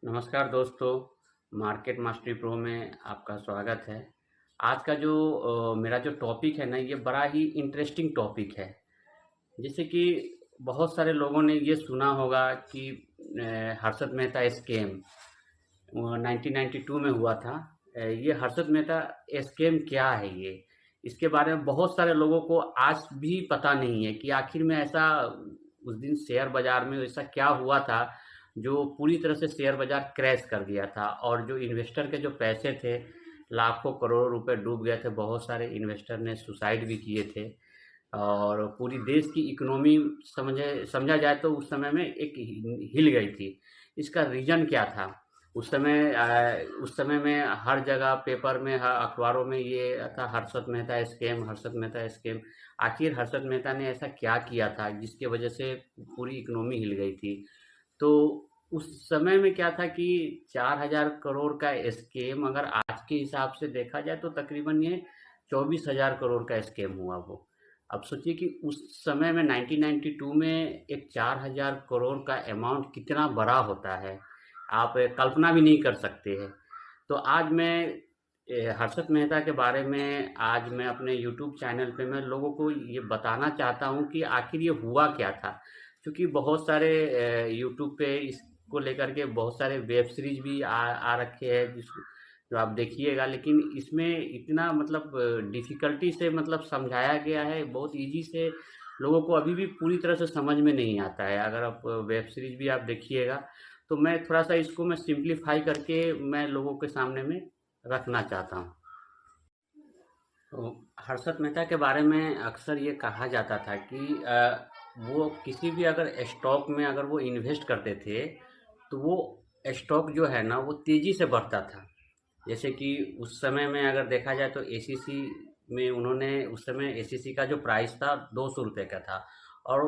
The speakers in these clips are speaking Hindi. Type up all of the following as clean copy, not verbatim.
नमस्कार दोस्तों, मार्केट मास्टरी प्रो में आपका स्वागत है। आज का जो मेरा जो टॉपिक है ना, ये बड़ा ही इंटरेस्टिंग टॉपिक है। जैसे कि बहुत सारे लोगों ने ये सुना होगा कि हर्षद मेहता स्कैम 1992 में हुआ था। ये हर्षद मेहता स्कैम क्या है ये? इसके बारे में बहुत सारे लोगों को आज भी पता नहीं है कि आखिर में ऐसा उस दिन शेयर बाजार में ऐसा क्या हुआ था जो पूरी तरह से शेयर बाजार क्रैश कर दिया था, और जो इन्वेस्टर के जो पैसे थे लाखों करोड़ों रुपए डूब गए थे। बहुत सारे इन्वेस्टर ने सुसाइड भी किए थे, और पूरी देश की इकोनॉमी समझा जाए तो उस समय में एक हिल गई थी। इसका रीजन क्या था? उस समय में हर जगह पेपर में, हर अखबारों में ये था, हर्षद मेहता स्कैम, हर्षद मेहता स्कैम। आखिर हर्षद मेहता ने ऐसा क्या किया था जिसके वजह से पूरी इकोनॉमी हिल गई थी? तो उस समय में क्या था कि 4,000 करोड़ का स्कैम अगर आज के हिसाब से देखा जाए तो तकरीबन ये 24,000 करोड़ का स्कैम हुआ वो। अब सोचिए कि उस समय में 1992 में एक 4,000 करोड़ का अमाउंट कितना बड़ा होता है, आप कल्पना भी नहीं कर सकते हैं। तो आज मैं हर्षद मेहता के बारे में, आज मैं अपने यूट्यूब चैनल पे मैं लोगों को ये बताना चाहता हूँ कि आखिर ये हुआ क्या था। क्योंकि बहुत सारे यूट्यूब पे इसको लेकर के बहुत सारे वेब सीरीज भी आ रखे हैं जो आप देखिएगा, लेकिन इसमें इतना मतलब डिफ़िकल्टी से मतलब समझाया गया है, बहुत ईज़ी से। लोगों को अभी भी पूरी तरह से समझ में नहीं आता है। अगर आप वेब सीरीज भी आप देखिएगा, तो मैं थोड़ा-सा इसको मैं सिम्प्लीफ़ाई करके मैं लोगों के सामने में रखना चाहता हूँ। तो हर्षद मेहता के बारे में अक्सर ये कहा जाता था कि वो किसी भी अगर स्टॉक में अगर वो इन्वेस्ट करते थे, तो वो स्टॉक जो है ना वो तेज़ी से बढ़ता था। जैसे कि उस समय में अगर देखा जाए तो एसीसी में उन्होंने, उस समय एसीसी का जो प्राइस था 200 रुपये का था, और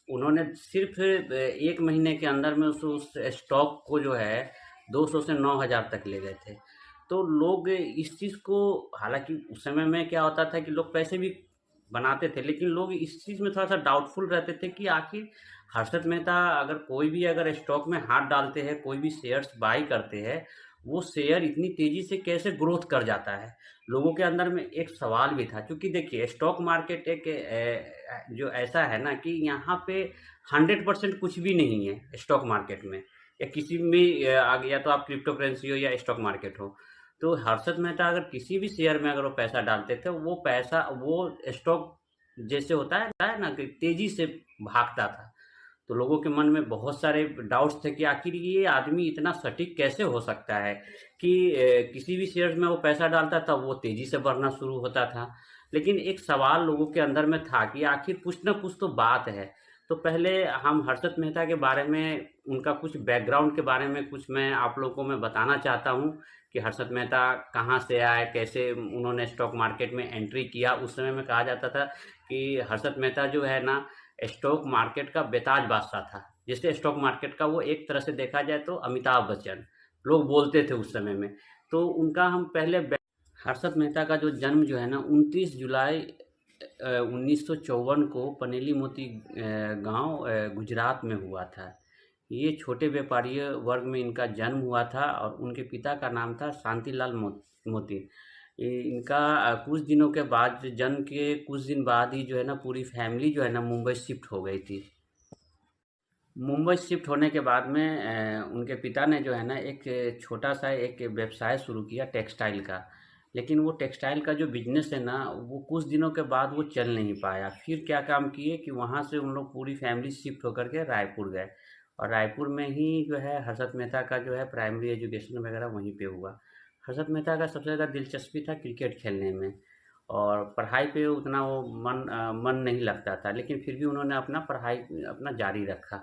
उन्होंने सिर्फ 1 महीने के अंदर में उस स्टॉक को जो है 200 से 9,000 तक ले गए थे। तो लोग इस चीज़ को, हालाँकि उस समय में क्या होता था कि लोग पैसे भी बनाते थे, लेकिन लोग इस चीज़ में थोड़ा-सा डाउटफुल रहते थे कि आखिर हर्षद मेहता अगर कोई भी अगर स्टॉक में हाथ डालते हैं, कोई भी शेयर्स बाय करते हैं, वो शेयर इतनी तेज़ी से कैसे ग्रोथ कर जाता है? लोगों के अंदर में एक सवाल भी था, क्योंकि देखिए स्टॉक मार्केट एक जो ऐसा है ना कि यहाँ पे 100% कुछ भी नहीं है स्टॉक मार्केट में, या किसी भी आगे, या तो आप क्रिप्टो करेंसी हो या स्टॉक मार्केट हो। तो हर्षद मेहता अगर किसी भी शेयर में अगर वो पैसा डालते थे, वो पैसा वो स्टॉक जैसे होता है ना कि तेज़ी से भागता था। तो लोगों के मन में बहुत सारे डाउट्स थे कि आखिर ये आदमी इतना सटीक कैसे हो सकता है कि किसी भी शेयर्स में वो पैसा डालता था वो तेज़ी से बढ़ना शुरू होता था। लेकिन एक सवाल लोगों के अंदर में था कि आखिर कुछ ना कुछ तो बात है। तो पहले हम हर्षद मेहता के बारे में, उनका कुछ बैकग्राउंड के बारे में कुछ मैं आप लोगों को मैं बताना चाहता हूँ कि हर्षद मेहता कहाँ से आए, कैसे उन्होंने स्टॉक मार्केट में एंट्री किया। उस समय में कहा जाता था कि हर्षद मेहता जो है ना, स्टॉक मार्केट का बेताज बादशाह था। जैसे स्टॉक मार्केट का वो एक तरह से देखा जाए तो अमिताभ बच्चन लोग बोलते थे उस समय में। तो उनका हम पहले हर्षद मेहता का जो जन्म जो है ना 29 जुलाई 1954 को पनेली मोती गांव गुजरात में हुआ था। ये छोटे व्यापारी वर्ग में इनका जन्म हुआ था, और उनके पिता का नाम था शांतिलाल मोती। इनका कुछ दिनों के बाद, जन्म के कुछ दिन बाद ही जो है ना पूरी फैमिली जो है ना मुंबई शिफ्ट हो गई थी। मुंबई शिफ्ट होने के बाद में उनके पिता ने जो है ना एक छोटा सा एक व्यवसाय शुरू किया टेक्सटाइल का। लेकिन वो टेक्सटाइल का जो बिजनेस है ना, वो कुछ दिनों के बाद वो चल नहीं पाया। फिर क्या काम किए कि वहाँ से उन लोग पूरी फैमिली शिफ्ट होकर के रायपुर गए, और रायपुर में ही जो है हर्षद मेहता का जो है प्राइमरी एजुकेशन वगैरह वहीं पे हुआ। हर्षद मेहता का सबसे ज़्यादा दिलचस्पी था क्रिकेट खेलने में, और पढ़ाई पे उतना वो मन नहीं लगता था, लेकिन फिर भी उन्होंने अपना पढ़ाई अपना जारी रखा।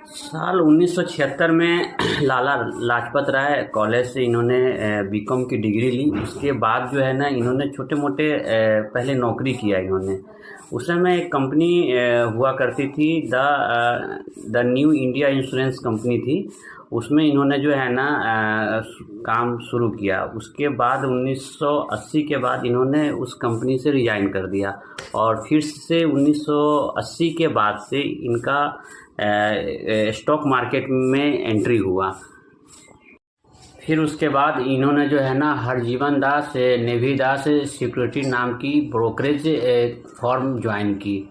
साल 1976 में लाला लाजपत राय कॉलेज से इन्होंने बीकॉम की डिग्री ली। उसके बाद जो है ना इन्होंने छोटे मोटे पहले नौकरी किया इन्होंने। उस समय एक कंपनी हुआ करती थी, the new India insurance company थी। उसमें इन्होंने जो है ना काम शुरू किया। उसके बाद 1980 के बाद इन्होंने उस कंपनी से रिजाइन कर दिया, और फिर से 1980 के बाद से इनका स्टॉक मार्केट में एंट्री हुआ। फिर उसके बाद इन्होंने जो है ना हरजीवन दास नेवी दास सिक्योरिटी नाम की ब्रोकरेज फर्म ज्वाइन की,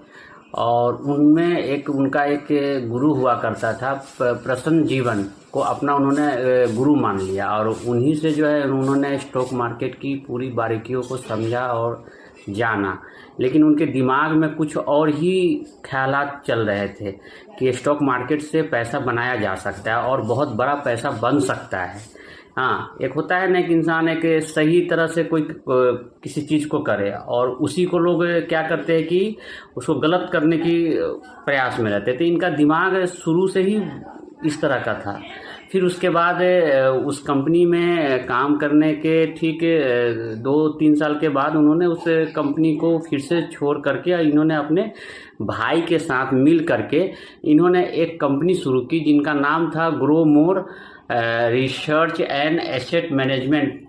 और उनमें उनका एक गुरु हुआ करता था, प्रसन्न जीवन को अपना उन्होंने गुरु मान लिया, और उन्हीं से जो है उन्होंने स्टॉक मार्केट की पूरी बारीकियों को समझा और जाना। लेकिन उनके दिमाग में कुछ और ही ख्यालात चल रहे थे कि स्टॉक मार्केट से पैसा बनाया जा सकता है और बहुत बड़ा पैसा बन सकता है। हाँ, एक होता है ना कि इंसान एक सही तरह से कोई किसी चीज़ को करे, और उसी को लोग क्या करते हैं कि उसको गलत करने की प्रयास में रहते थे। इनका दिमाग शुरू से ही इस तरह का था। फिर उसके बाद उस कंपनी में काम करने के ठीक 2-3 साल के बाद उन्होंने उस कंपनी को फिर से छोड़ करके इन्होंने अपने भाई के साथ मिल करके इन्होंने एक कंपनी शुरू की जिनका नाम था grow more research and asset management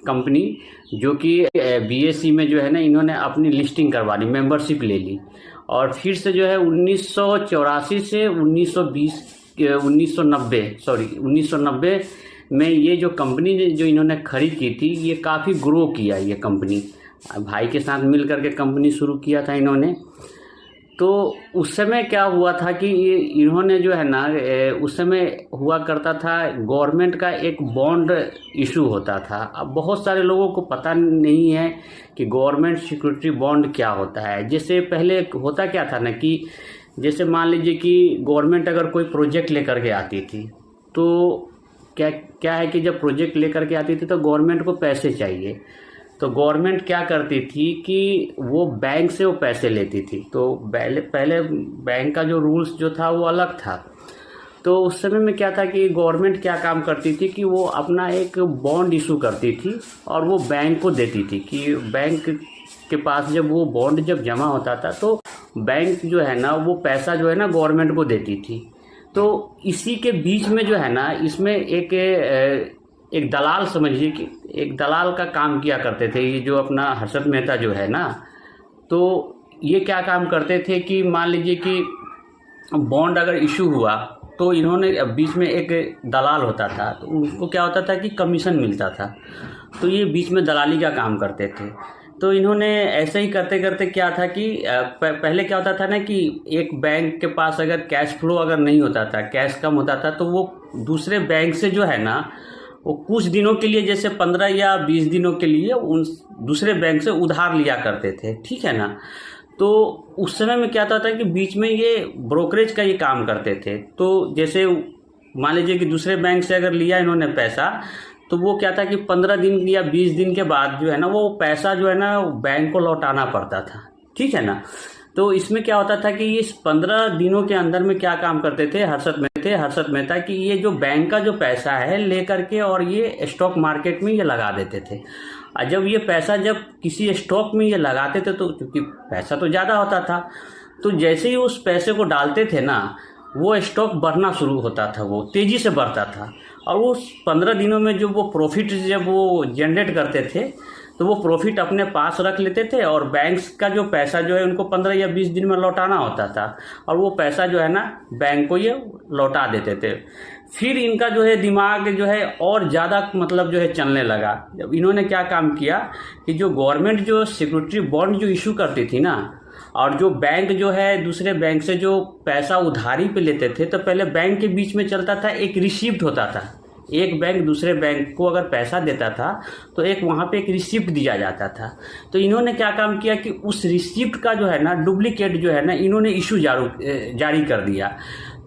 company, जो कि बीएसई में जो है ना इन्होंने अपनी लिस्टिंग करवा ली, मेंबरशिप ले ली। और फिर से जो है 1984 से 1990 में ये जो कंपनी जो इन्होंने खरीद की थी, ये काफ़ी ग्रो किया। ये कंपनी भाई के साथ मिल करके कंपनी शुरू किया था इन्होंने। तो उस समय क्या हुआ था कि ये इन्होंने जो है ना उस समय हुआ करता था गवर्नमेंट का एक बॉन्ड इशू होता था। अब बहुत सारे लोगों को पता नहीं है कि गवर्नमेंट सिक्योरिटी बॉन्ड क्या होता है। जैसे पहले होता क्या था ना कि जैसे मान लीजिए कि गवर्नमेंट अगर कोई प्रोजेक्ट लेकर के आती थी, तो क्या है कि जब प्रोजेक्ट लेकर के आती थी तो गवर्नमेंट को पैसे चाहिए, तो गवर्नमेंट क्या करती थी कि वो बैंक से वो पैसे लेती थी। तो पहले बैंक का जो रूल्स जो था वो अलग था। तो उस समय में क्या था कि गवर्नमेंट क्या काम करती थी कि वो अपना एक बॉन्ड इशू करती थी और वो बैंक को देती थी कि बैंक के पास जब वो बॉन्ड जब जमा होता था तो बैंक जो है ना वो पैसा जो है ना गवर्नमेंट को देती थी। तो इसी के बीच में जो है ना इसमें एक दलाल, समझिए कि एक दलाल का काम किया करते थे ये जो अपना हर्षद मेहता जो है ना। तो ये क्या काम करते थे कि मान लीजिए कि बॉन्ड अगर इशू हुआ तो इन्होंने बीच में एक दलाल होता था, तो उनको क्या होता था कि कमीशन मिलता था, तो ये बीच में दलाली का काम करते थे। तो इन्होंने ऐसे ही करते करते क्या था कि पहले क्या होता था ना कि एक बैंक के पास अगर कैश फ्लो अगर नहीं होता था, कैश कम होता था, तो वो दूसरे बैंक से जो है ना वो कुछ दिनों के लिए, जैसे 15 या 20 दिनों के लिए उन दूसरे बैंक से उधार लिया करते थे, ठीक है ना। तो उस समय में क्या था कि बीच में ये ब्रोकरेज का ये काम करते थे। तो जैसे मान लीजिए कि दूसरे बैंक से अगर लिया इन्होंने पैसा, तो वो क्या था कि 15 दिन या 20 दिन के बाद जो है ना वो पैसा जो है ना बैंक को लौटाना पड़ता था, ठीक है ना। तो इसमें क्या होता था कि इस 15 दिनों के अंदर में क्या काम करते थे हर्षद मेहता कि ये जो बैंक का जो पैसा है लेकर के और ये स्टॉक मार्केट में ये लगा देते थे। और जब ये पैसा जब किसी स्टॉक में ये लगाते थे तो क्योंकि पैसा तो ज़्यादा होता था, तो जैसे ही उस पैसे को डालते थे ना वो स्टॉक बढ़ना शुरू होता था, वो तेज़ी से बढ़ता था। और उस 15 दिनों में जो वो प्रॉफिट जब वो जनरेट करते थे तो वो प्रॉफिट अपने पास रख लेते थे, और बैंक्स का जो पैसा जो है उनको 15 या 20 दिन में लौटाना होता था, और वो पैसा जो है ना बैंक को ये लौटा देते थे। फिर इनका जो है दिमाग जो है और ज़्यादा मतलब जो है चलने लगा। जब इन्होंने क्या काम किया कि जो गवर्नमेंट जो सिक्योरिटी बॉन्ड जो इशू करती थी ना, और जो बैंक जो है दूसरे बैंक से जो पैसा उधारी पे लेते थे, तो पहले बैंक के बीच में चलता था एक रिसिप्ट होता था। एक बैंक दूसरे बैंक को अगर पैसा देता था तो एक वहाँ पे एक रिसिप्ट दिया जाता था। तो इन्होंने क्या काम किया कि उस रिसिप्ट का जो है ना डुप्लीकेट जो है ना इन्होंने इशू जारी कर दिया।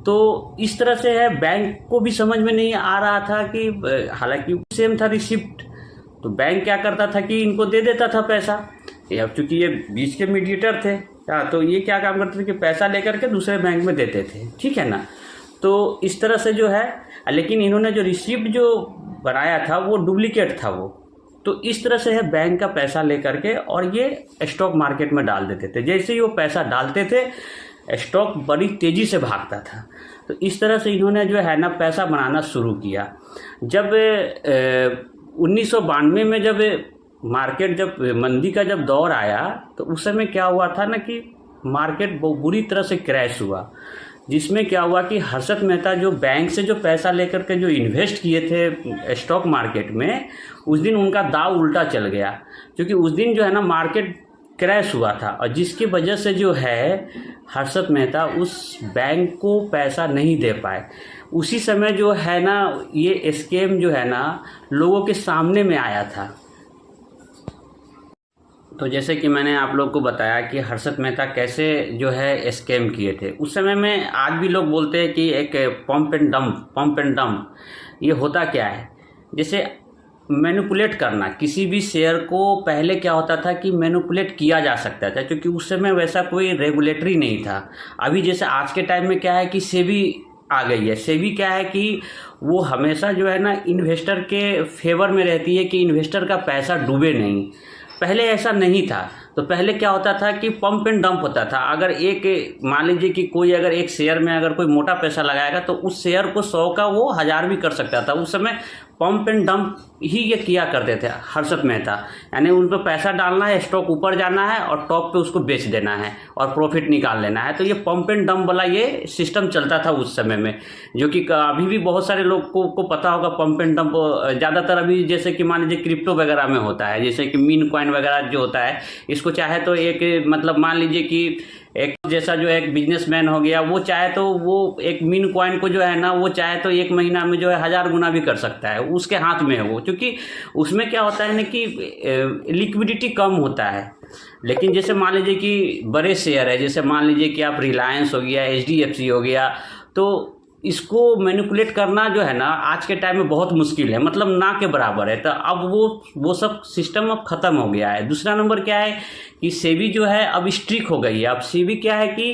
तो इस तरह से है, बैंक को भी समझ में नहीं आ रहा था कि हालांकि सेम था रिसिप्ट, तो बैंक क्या करता था कि इनको दे देता था पैसा। अब चूंकि ये बीच के मीडिएटर थे, तो ये क्या काम करते थे कि पैसा लेकर के दूसरे बैंक में देते थे, ठीक है ना। तो इस तरह से जो है, लेकिन इन्होंने जो रिसिप्ट जो बनाया था वो डुप्लीकेट था वो। तो इस तरह से है बैंक का पैसा लेकर के और ये स्टॉक मार्केट में डाल देते थे। जैसे ही वो पैसा डालते थे स्टॉक बड़ी तेज़ी से भागता था। तो इस तरह से इन्होंने जो है ना पैसा बनाना शुरू किया। जब 1992 में जब मार्केट जब मंदी का जब दौर आया तो उस समय क्या हुआ था ना कि मार्केट बहुत बुरी तरह से क्रैश हुआ। जिसमें क्या हुआ कि हर्षद मेहता जो बैंक से जो पैसा लेकर के जो इन्वेस्ट किए थे स्टॉक मार्केट में, उस दिन उनका दाव उल्टा चल गया, क्योंकि उस दिन जो है ना मार्केट क्रैश हुआ था, और जिसकी वजह से जो है हर्षद मेहता उस बैंक को पैसा नहीं दे पाए। उसी समय जो है ना ये स्कैम जो है ना लोगों के सामने में आया था। तो जैसे कि मैंने आप लोग को बताया कि हर्षद मेहता कैसे जो है स्कैम किए थे, उस समय में आज भी लोग बोलते हैं कि एक पंप एंड डंप ये होता क्या है, जैसे मैनिपुलेट करना किसी भी शेयर को। पहले क्या होता था कि मैनिपुलेट किया जा सकता था, क्योंकि उस समय वैसा कोई रेगुलेटरी नहीं था। अभी जैसे आज के टाइम में क्या है कि सेबी आ गई है। सेबी क्या है कि वो हमेशा जो है ना इन्वेस्टर के फेवर में रहती है कि इन्वेस्टर का पैसा डूबे नहीं। पहले ऐसा नहीं था। तो पहले क्या होता था कि पंप एंड डंप होता था। अगर एक मान लीजिए कि कोई अगर एक शेयर में अगर कोई मोटा पैसा लगाएगा तो उस शेयर को 100 का वो 1000 भी कर सकता था। उस समय पंप एंड डंप ही ये किया करते थे हर्षद मेहता, यानी उन पर पैसा डालना है, स्टॉक ऊपर जाना है और टॉप पे उसको बेच देना है और प्रॉफिट निकाल लेना है। तो ये पंप एंड डंप वाला ये सिस्टम चलता था उस समय में, जो कि अभी भी बहुत सारे लोग को पता होगा। पंप एंड डंप ज़्यादातर अभी जैसे कि मान लीजिए क्रिप्टो वगैरह में होता है, जैसे कि मीन कॉइन वगैरह जो होता है, इसको चाहे तो एक मतलब मान लीजिए कि एक जैसा जो एक बिजनेसमैन हो गया, वो चाहे तो वो एक मीन कॉइन को जो है ना वो चाहे तो एक महीना में जो है 1000 गुना भी कर सकता है, उसके हाथ में है वो। क्योंकि उसमें क्या होता है ना कि लिक्विडिटी कम होता है। लेकिन जैसे मान लीजिए कि बड़े शेयर है, जैसे मान लीजिए कि आप रिलायंस हो गया, HDFC हो गया, तो इसको मैनिपुलेट करना जो है ना आज के टाइम में बहुत मुश्किल है, मतलब ना के बराबर है। तो अब वो सब सिस्टम अब खत्म हो गया है। दूसरा नंबर क्या है कि सेबी जो है अब स्ट्रिक्ट हो गई है। अब सेबी क्या है कि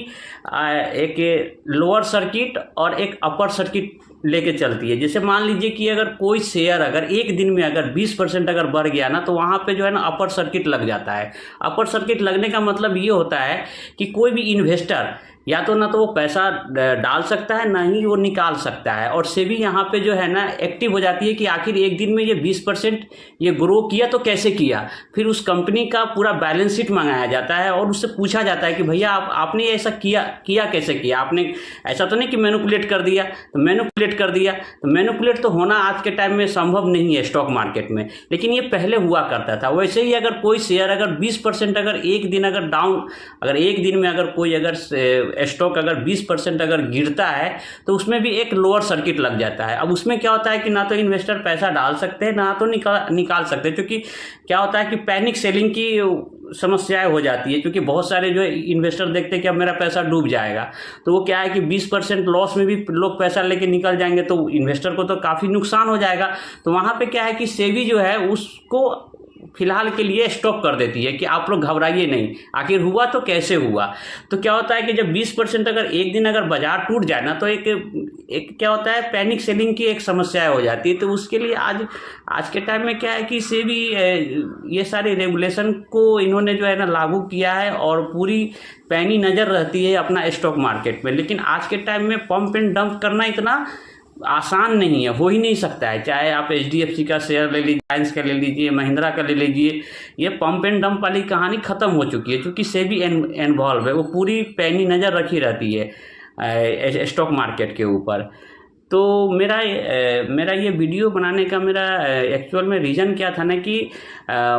एक लोअर सर्किट और एक अपर सर्किट लेके चलती है। जैसे मान लीजिए कि अगर कोई शेयर अगर एक दिन में अगर 20% अगर बढ़ गया ना, तो वहाँ पे जो है ना अपर सर्किट लग जाता है। अपर सर्किट लगने का मतलब ये होता है कि कोई भी इन्वेस्टर या तो ना तो वो पैसा डाल सकता है, ना ही वो निकाल सकता है। और सेबी यहाँ पे जो है ना एक्टिव हो जाती है कि आखिर एक दिन में ये 20% ये ग्रो किया तो कैसे किया। फिर उस कंपनी का पूरा बैलेंस शीट मंगाया जाता है और उससे पूछा जाता है कि भैया आपने ऐसा किया कैसे किया, आपने ऐसा तो नहीं कि मैनिपुलेट कर दिया। तो मैनिपुलेट तो होना आज के टाइम में संभव नहीं है स्टॉक मार्केट में, लेकिन ये पहले हुआ करता था। वैसे ही अगर कोई शेयर अगर 20% अगर एक दिन अगर डाउन, अगर एक दिन में अगर कोई अगर स्टॉक अगर 20% अगर गिरता है तो उसमें भी एक लोअर सर्किट लग जाता है। अब उसमें क्या होता है कि ना तो इन्वेस्टर पैसा डाल सकते हैं, ना तो निकाल सकते हैं, क्योंकि क्या होता है कि पैनिक सेलिंग की समस्याएं हो जाती है। क्योंकि बहुत सारे जो इन्वेस्टर देखते हैं कि अब मेरा पैसा डूब जाएगा, तो वो क्या है कि 20% लॉस में भी लोग पैसा लेके निकल जाएंगे, तो इन्वेस्टर को तो काफ़ी नुकसान हो जाएगा। तो वहाँ पे क्या है कि सेबी जो है उसको फिलहाल के लिए स्टॉप कर देती है कि आप लोग घबराइए नहीं, आखिर हुआ तो कैसे हुआ। तो क्या होता है कि जब 20% अगर एक दिन अगर बाजार टूट जाए ना, तो एक क्या होता है पैनिक सेलिंग की एक समस्या हो जाती है। तो उसके लिए आज के टाइम में क्या है कि सेबी ये सारे रेगुलेशन को इन्होंने जो है ना लागू किया है और पूरी पैनी नज़र रहती है अपना स्टॉक मार्केट में। लेकिन आज के टाइम में पंप एंड डंप करना इतना आसान नहीं है, हो ही नहीं सकता है। चाहे आप HDFC का शेयर ले लीजिए, रिलायंस का ले लीजिए, महिंद्रा का ले लीजिए, ये पंप एंड डंप वाली कहानी खत्म हो चुकी है, क्योंकि सेबी इन्वॉल्व है, वो पूरी पैनी नज़र रखी रहती है स्टॉक मार्केट के ऊपर। तो मेरा ये वीडियो बनाने का मेरा एक्चुअल में रीज़न क्या था ना कि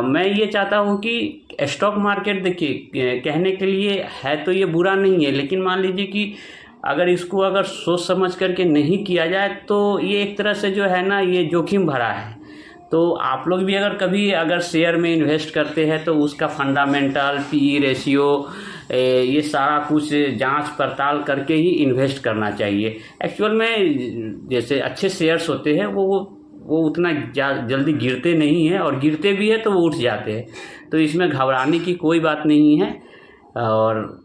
मैं ये चाहता हूँ कि स्टॉक मार्केट देखिए कहने के लिए है तो ये बुरा नहीं है, लेकिन मान लीजिए कि अगर इसको अगर सोच समझ करके नहीं किया जाए तो ये एक तरह से जो है ना ये जोखिम भरा है। तो आप लोग भी अगर कभी अगर शेयर में इन्वेस्ट करते हैं तो उसका फंडामेंटल, PE रेशियो, ये सारा कुछ जांच पड़ताल करके ही इन्वेस्ट करना चाहिए। एक्चुअल में जैसे अच्छे शेयर्स होते हैं वो उतना जल्दी गिरते नहीं हैं, और गिरते भी है तो वो उठ जाते हैं। तो इसमें घबराने की कोई बात नहीं है। और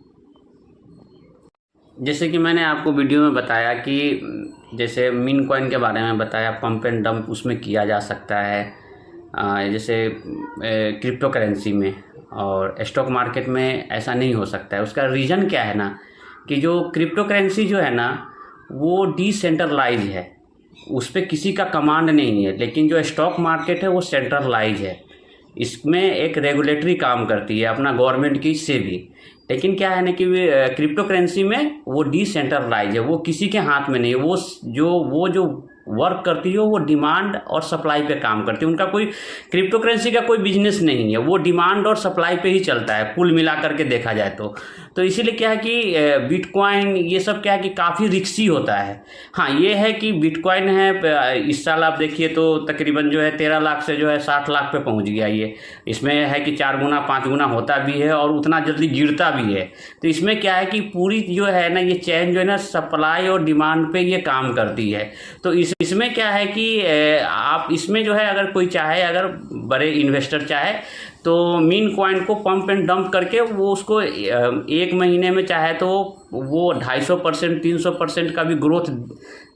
जैसे कि मैंने आपको वीडियो में बताया कि जैसे मीन कॉइन के बारे में बताया, पंप एंड डंप उसमें किया जा सकता है जैसे क्रिप्टो करेंसी में, और स्टॉक मार्केट में ऐसा नहीं हो सकता है। उसका रीज़न क्या है ना कि जो क्रिप्टो करेंसी जो है ना वो डिसेंट्रलाइज है, उस पर किसी का कमांड नहीं है। लेकिन जो स्टॉक मार्केट है वो सेंट्रलाइज है, इसमें एक रेगुलेटरी काम करती है अपना गवर्नमेंट की सेबी। लेकिन क्या है ना कि क्रिप्टो करेंसी में वो डिसेंट्रलाइज है, वो किसी के हाथ में नहीं है। वो जो वर्क करती है वो डिमांड और सप्लाई पे काम करती है। उनका कोई क्रिप्टो करेंसी का कोई बिजनेस नहीं है, वो डिमांड और सप्लाई पे ही चलता है कुल मिला करके देखा जाए तो इसीलिए क्या है कि बिटकॉइन ये सब क्या है कि काफ़ी रिस्की होता है। हाँ ये है कि बिटकॉइन है, इस साल आप देखिए तो तकरीबन जो है 13 लाख से जो है 60 लाख पे पहुंच गया ये। इसमें है कि 4 गुना 5 गुना होता भी है और उतना जल्दी गिरता भी है। तो इसमें क्या है कि पूरी जो है ना ये चैन जो है ना सप्लाई और डिमांड पे ये काम करती है। तो इसमें क्या है कि आप इसमें जो है अगर कोई चाहे, अगर बड़े इन्वेस्टर चाहे तो मीन कॉइन को पंप एंड डंप करके वो उसको एक महीने में चाहे तो वो 250% 300% का भी ग्रोथ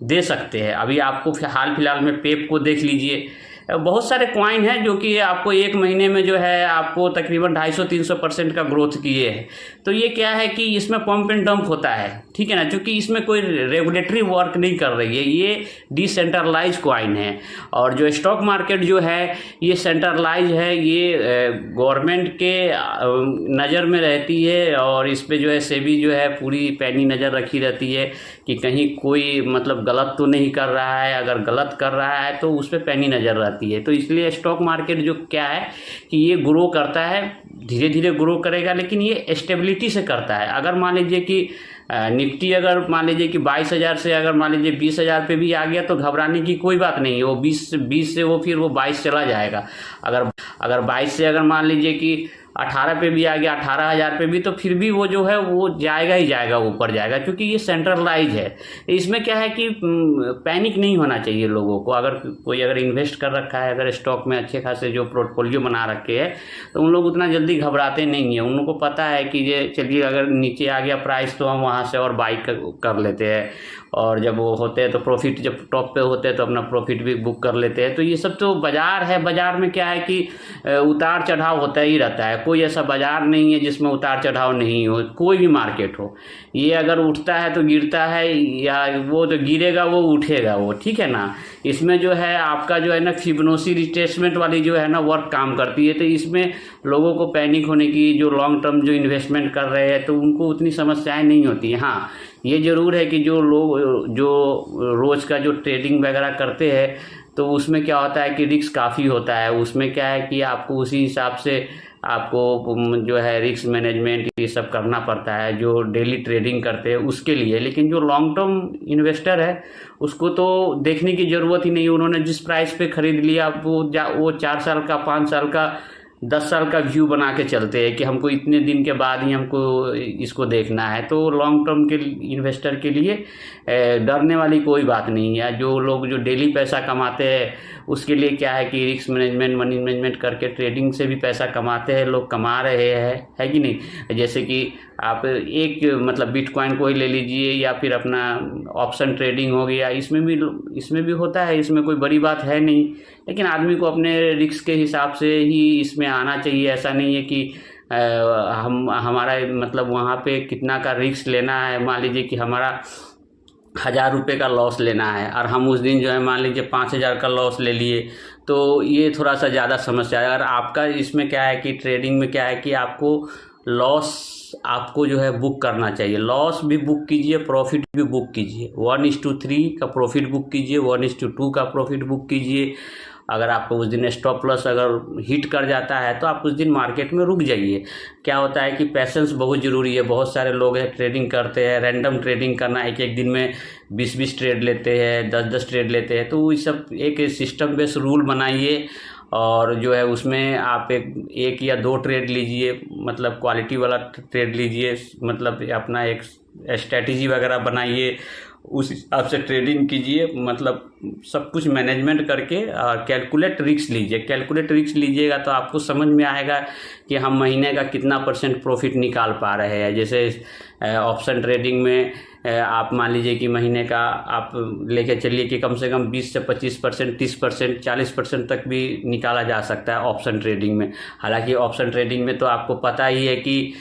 दे सकते हैं। अभी आपको हाल फिलहाल में पेप को देख लीजिए, बहुत सारे कॉइन हैं जो कि आपको एक महीने में जो है आपको तकरीबन 250-300% का ग्रोथ किए हैं। तो ये क्या है कि इसमें पंप एंड डंप होता है, ठीक है ना, क्योंकि इसमें कोई रेगुलेटरी वर्क नहीं कर रही है, ये डिसेंट्रलाइज कॉइन है। और जो स्टॉक मार्केट जो है ये सेंट्रलाइज है, ये गवर्नमेंट के नज़र में रहती है और इस पर जो है सेबी जो है पूरी पैनी नज़र रखी रहती है कि कहीं कोई मतलब गलत तो नहीं कर रहा है। अगर गलत कर रहा है तो उस पर पैनी नज़र रहती है। तो इसलिए स्टॉक मार्केट जो क्या है कि ये ग्रो करता है, धीरे धीरे ग्रो करेगा, लेकिन ये स्टेबिलिटी से करता है। अगर मान लीजिए कि निफ्टी अगर मान लीजिए कि 22,000 से अगर मान लीजिए 20,000 पे भी आ गया तो घबराने की कोई बात नहीं है। वो 20 से वो फिर वो 22 चला जाएगा। अगर 22 से अगर मान लीजिए कि 18 पे भी आ गया, 18,000 पे भी, तो फिर भी वो जो है वो जाएगा ही जाएगा, ऊपर जाएगा, क्योंकि ये सेंट्रलाइज है। इसमें क्या है कि पैनिक नहीं होना चाहिए लोगों को। अगर कोई अगर इन्वेस्ट कर रखा है, अगर स्टॉक में अच्छे खासे जो पोर्टफोलियो बना रखे हैं, तो उन लोग उतना जल्दी घबराते नहीं हैं। उन लोगों को पता है कि ये चलिए अगर नीचे आ गया प्राइस तो हम वहाँ से और बाई कर लेते हैं, और जब वो होते हैं तो प्रॉफिट, जब टॉप पे होते हैं तो अपना प्रॉफिट भी बुक कर लेते हैं। तो ये सब तो बाजार है, बाजार में क्या है कि उतार चढ़ाव होता ही रहता है। कोई ऐसा बाजार नहीं है जिसमें उतार चढ़ाव नहीं हो, कोई भी मार्केट हो। ये अगर उठता है तो गिरता है, या वो तो गिरेगा वो उठेगा वो, ठीक है ना। इसमें जो है आपका जो है ना फिबोनाची रिट्रेसमेंट वाली जो है ना वर्क काम करती है। तो इसमें लोगों को पैनिक होने की, जो लॉन्ग टर्म जो इन्वेस्टमेंट कर रहे हैं तो उनको उतनी समस्याएं नहीं होती है। हाँ ये ज़रूर है कि जो लोग जो रोज़ का जो ट्रेडिंग वगैरह करते हैं तो उसमें क्या होता है कि रिस्क काफ़ी होता है। उसमें क्या है कि आपको उसी हिसाब से आपको जो है रिस्क मैनेजमेंट ये सब करना पड़ता है, जो डेली ट्रेडिंग करते हैं उसके लिए। लेकिन जो लॉन्ग टर्म इन्वेस्टर है उसको तो देखने की ज़रूरत ही नहीं। उन्होंने जिस प्राइस पे ख़रीद लिया वो 4 साल का, 5 साल का, 10 साल का व्यू बना के चलते हैं कि हमको इतने दिन के बाद ही हमको इसको देखना है। तो लॉन्ग टर्म के इन्वेस्टर के लिए डरने वाली कोई बात नहीं है। जो लोग जो डेली पैसा कमाते हैं उसके लिए क्या है कि रिस्क मैनेजमेंट, मनी मैनेजमेंट करके ट्रेडिंग से भी पैसा कमाते हैं, लोग कमा रहे हैं, है कि नहीं। जैसे कि आप एक मतलब बिटकॉइन को ही ले लीजिए, या फिर अपना ऑप्शन ट्रेडिंग हो गया, इसमें भी होता है, इसमें कोई बड़ी बात है नहीं। लेकिन आदमी को अपने रिस्क के हिसाब से ही इसमें आना चाहिए। ऐसा नहीं है कि हमारा मतलब वहाँ पे कितना का रिस्क लेना है। मान लीजिए कि हमारा 1,000 रुपये का लॉस लेना है और हम उस दिन जो है मान लीजिए 5,000 का लॉस ले लिए, तो ये थोड़ा सा ज़्यादा समस्या है। और आपका इसमें क्या है कि ट्रेडिंग में क्या है कि आपको लॉस आपको जो है बुक करना चाहिए। लॉस भी बुक कीजिए, प्रॉफिट भी बुक कीजिए। 1:3 का प्रॉफिट बुक कीजिए, 1:2 का प्रॉफिट बुक कीजिए। अगर आपको उस दिन स्टॉप लॉस अगर हिट कर जाता है तो आप उस दिन मार्केट में रुक जाइए। क्या होता है कि पेशेंस बहुत ज़रूरी है। बहुत सारे लोग हैं ट्रेडिंग करते हैं, रैंडम ट्रेडिंग करना, एक दिन में 20 ट्रेड लेते हैं, 10 ट्रेड लेते हैं। तो ये सब एक सिस्टम बेस्ड रूल बनाइए और जो है उसमें आप एक या 2 ट्रेड लीजिए, मतलब क्वालिटी वाला ट्रेड लीजिए, मतलब अपना एक स्ट्रेटजी वगैरह बनाइए, उस हिसाब से ट्रेडिंग कीजिए। मतलब सब कुछ मैनेजमेंट करके कैलकुलेट रिस्क लीजिए। कैलकुलेट रिस्क लीजिएगा तो आपको समझ में आएगा कि हम महीने का कितना % प्रॉफिट निकाल पा रहे हैं। जैसे ऑप्शन ट्रेडिंग में आप मान लीजिए कि महीने का आप लेके चलिए कि कम से कम 20 से 25%, 30%, 40% तक भी निकाला जा सकता है ऑप्शन ट्रेडिंग में। हालांकि ऑप्शन ट्रेडिंग में तो आपको पता ही है कि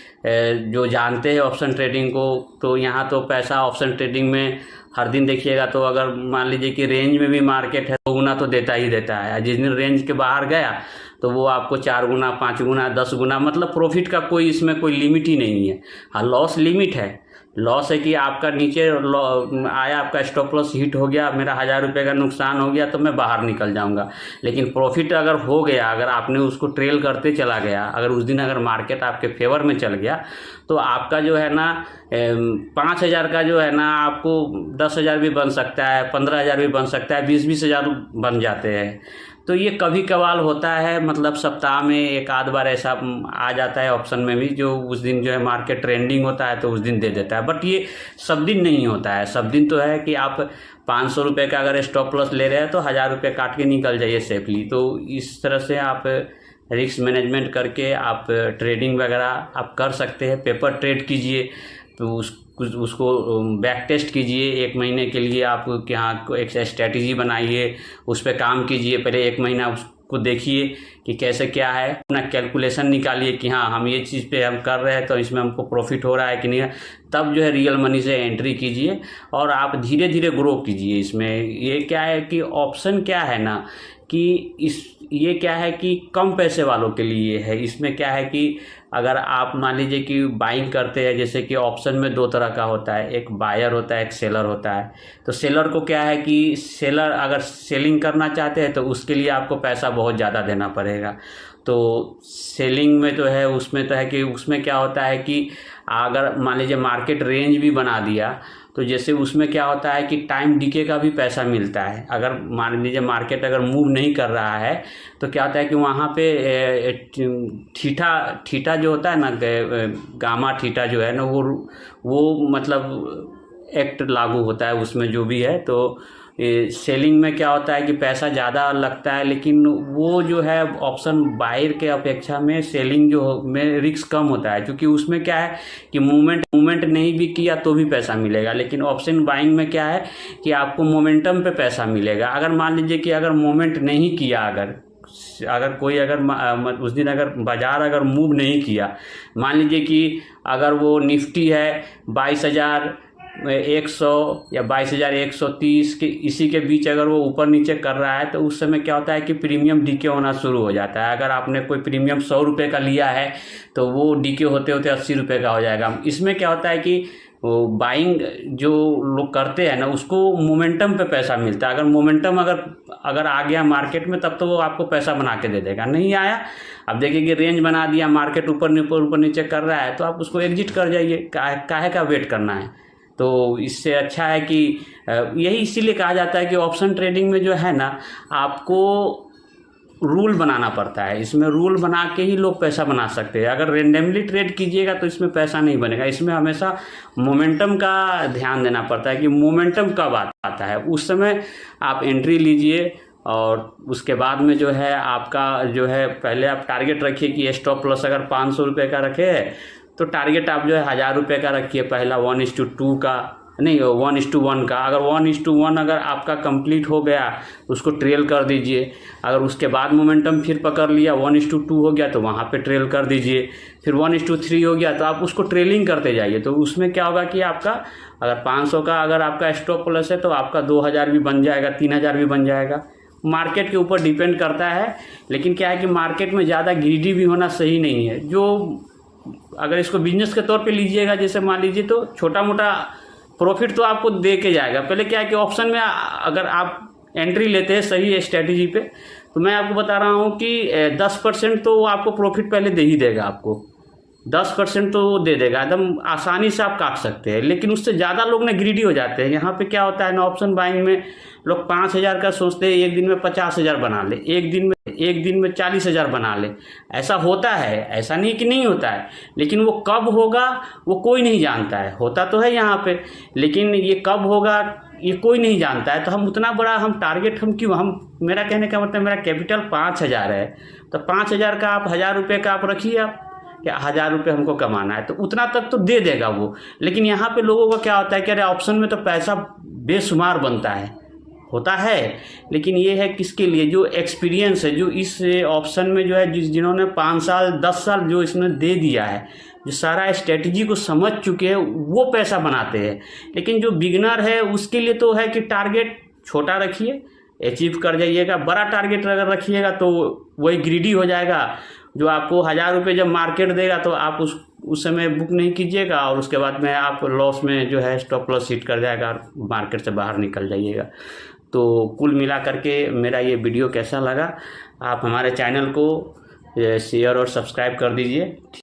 जो जानते हैं ऑप्शन ट्रेडिंग को, तो यहाँ तो पैसा ऑप्शन ट्रेडिंग में हर दिन देखिएगा तो अगर मान लीजिए कि रेंज में भी मार्केट है तो गुना तो देता ही देता है। जिस दिन रेंज के बाहर गया तो वो आपको 4 गुना, 5 गुना, 10 गुना, मतलब प्रॉफिट का कोई इसमें कोई लिमिट ही नहीं है। हाँ, लॉस लिमिट है। लॉस है कि आपका नीचे आया, आपका स्टॉप लॉस हिट हो गया, मेरा 1000 रुपये का नुकसान हो गया तो मैं बाहर निकल जाऊंगा। लेकिन प्रॉफिट अगर हो गया, अगर आपने उसको ट्रेल करते चला गया, अगर उस दिन अगर मार्केट आपके फेवर में चल गया तो आपका जो है ना 5000 का जो है ना आपको 10,000 भी बन सकता है, 15,000 भी बन सकता है, 20-20 हज़ार बन जाते हैं। तो ये कभी कभार होता है, मतलब सप्ताह में एक आध बार ऐसा आ जाता है ऑप्शन में भी, जो उस दिन जो है मार्केट ट्रेंडिंग होता है तो उस दिन दे देता है। बट ये सब दिन नहीं होता है। सब दिन तो है कि आप 500 रुपये का अगर स्टॉप लॉस ले रहे हैं तो 1000 रुपये काट के निकल जाइए सेफली। तो इस तरह से आप रिस्क मैनेजमेंट करके आप ट्रेडिंग वगैरह आप कर सकते हैं। पेपर ट्रेड कीजिए, तो उसको बैक टेस्ट कीजिए 1 महीने के लिए। आप यहाँ एक स्ट्रैटेजी बनाइए, उस पर काम कीजिए। पहले 1 महीना उसको देखिए कि कैसे क्या है, अपना कैलकुलेशन निकालिए कि हाँ हम ये चीज़ पे हम कर रहे हैं तो इसमें हमको प्रॉफिट हो रहा है कि नहीं है। तब जो है रियल मनी से एंट्री कीजिए और आप धीरे धीरे ग्रो कीजिए इसमें। ये क्या है कि ऑप्शन क्या है ना कि ये क्या है कि कम पैसे वालों के लिए है। इसमें क्या है कि अगर आप मान लीजिए कि बाइंग करते हैं, जैसे कि ऑप्शन में 2 तरह का होता है, एक बायर होता है, एक सेलर होता है। तो सेलर को क्या है कि सेलर अगर सेलिंग करना चाहते हैं तो उसके लिए आपको पैसा बहुत ज़्यादा देना पड़ेगा। तो सेलिंग में तो है, उसमें तो है कि उसमें क्या होता है कि अगर मान लीजिए मार्केट रेंज भी बना दिया तो जैसे उसमें क्या होता है कि टाइम डीके का भी पैसा मिलता है। अगर मान लीजिए मार्केट अगर मूव नहीं कर रहा है तो क्या होता है कि वहाँ पे थीटा जो होता है ना, गामा थीटा जो है ना, वो मतलब एक्ट लागू होता है उसमें जो भी है। तो सेलिंग में क्या होता है कि पैसा ज़्यादा लगता है, लेकिन वो जो है ऑप्शन बायर के अपेक्षा में सेलिंग जो में रिस्क कम होता है, क्योंकि उसमें क्या है कि मूवमेंट नहीं भी किया तो भी पैसा मिलेगा। लेकिन ऑप्शन बाइंग में क्या है कि आपको मोमेंटम पे पैसा मिलेगा। अगर मान लीजिए कि अगर मूवमेंट नहीं किया, अगर कोई उस दिन अगर बाजार अगर मूव नहीं किया, मान लीजिए कि अगर वो निफ्टी है 22,100 या 22,130 के इसी के बीच अगर वो ऊपर नीचे कर रहा है तो उस समय क्या होता है कि प्रीमियम डीके होना शुरू हो जाता है। अगर आपने कोई प्रीमियम 100 रुपये का लिया है तो वो डीके होते होते 80 रुपये का हो जाएगा। इसमें क्या होता है कि वो बाइंग जो लोग करते हैं ना, उसको मोमेंटम पे पैसा मिलता है। अगर मोमेंटम अगर आ गया मार्केट में तब तो वो आपको पैसा बना के दे देगा। नहीं आया, अब देखिए कि रेंज बना दिया, मार्केट ऊपर नीचे कर रहा है तो आप उसको एग्जिट कर जाइए। काहे का वेट करना है। तो इससे अच्छा है कि यही इसीलिए कहा जाता है कि ऑप्शन ट्रेडिंग में जो है ना, आपको रूल बनाना पड़ता है। इसमें रूल बना के ही लोग पैसा बना सकते हैं। अगर रेंडमली ट्रेड कीजिएगा तो इसमें पैसा नहीं बनेगा। इसमें हमेशा मोमेंटम का ध्यान देना पड़ता है कि मोमेंटम कब आता है, उस समय आप एंट्री लीजिए। और उसके बाद में जो है आपका जो है पहले आप टारगेट रखिए कि स्टॉप लॉस अगर 500 रुपये का रखे है तो टारगेट आप जो है 1000 रुपये का रखिए। पहला 1:2 का नहीं, 1:1 का। अगर 1:1 अगर आपका कंप्लीट हो गया उसको ट्रेल कर दीजिए। अगर उसके बाद मोमेंटम फिर पकड़ लिया, 1:2 हो गया तो वहाँ पे ट्रेल कर दीजिए। फिर 1:3 हो गया तो आप उसको ट्रेलिंग करते जाइए। तो उसमें क्या होगा कि आपका अगर 500 का अगर आपका स्टॉप लॉस है तो आपका 2000 भी बन जाएगा, 3000 भी बन जाएगा। मार्केट के ऊपर डिपेंड करता है। लेकिन क्या है कि मार्केट में ज़्यादा ग्रीडी भी होना सही नहीं है। जो अगर इसको बिजनेस के तौर पे लीजिएगा, जैसे मान लीजिए, तो छोटा मोटा प्रॉफिट तो आपको दे के जाएगा। पहले क्या है कि ऑप्शन में अगर आप एंट्री लेते हैं सही स्ट्रैटेजी पे, तो मैं आपको बता रहा हूँ कि 10% तो आपको प्रॉफिट पहले दे ही देगा। आपको 10% तो वो दे देगा, एकदम आसानी से आप काट सकते हैं। लेकिन उससे ज़्यादा लोग ना ग्रीडी हो जाते हैं। यहाँ पे क्या होता है ना, ऑप्शन बाइंग में लोग 5000 का सोचते हैं, एक दिन में 50,000 बना ले, एक दिन में 40,000 बना ले। ऐसा होता है, ऐसा नहीं कि नहीं होता है। लेकिन वो कब होगा वो कोई नहीं जानता है। होता तो है यहाँ पे, लेकिन ये कब होगा ये कोई नहीं जानता है। तो हम उतना बड़ा टारगेट मेरा कहने का मतलब, मेरा कैपिटल 5000 है तो 5000 का आप 1000 रुपये का आप रखिए। आप कि 1000 रुपये हमको कमाना है, तो उतना तक तो दे देगा वो। लेकिन यहाँ पे लोगों का क्या होता है कि अरे ऑप्शन में तो पैसा बेशुमार बनता है, होता है, लेकिन ये है किसके लिए, जो एक्सपीरियंस है, जो इस ऑप्शन में जो है जिन्होंने 5 साल 10 साल जो इसमें दे दिया है, जो सारा स्ट्रेटजी को समझ चुके हैं, वो पैसा बनाते हैं। लेकिन जो बिगिनर है उसके लिए तो है कि टारगेट छोटा रखिए, अचीव कर जाइएगा। बड़ा टारगेट अगर रखिएगा तो वही ग्रीडी हो जाएगा, जो आपको 1000 रुपये जब मार्केट देगा तो आप उस समय बुक नहीं कीजिएगा, और उसके बाद में आप लॉस में जो है स्टॉप लॉस हिट कर जाएगा और मार्केट से बाहर निकल जाइएगा। तो कुल मिला करके मेरा ये वीडियो कैसा लगा, आप हमारे चैनल को शेयर और सब्सक्राइब कर दीजिए।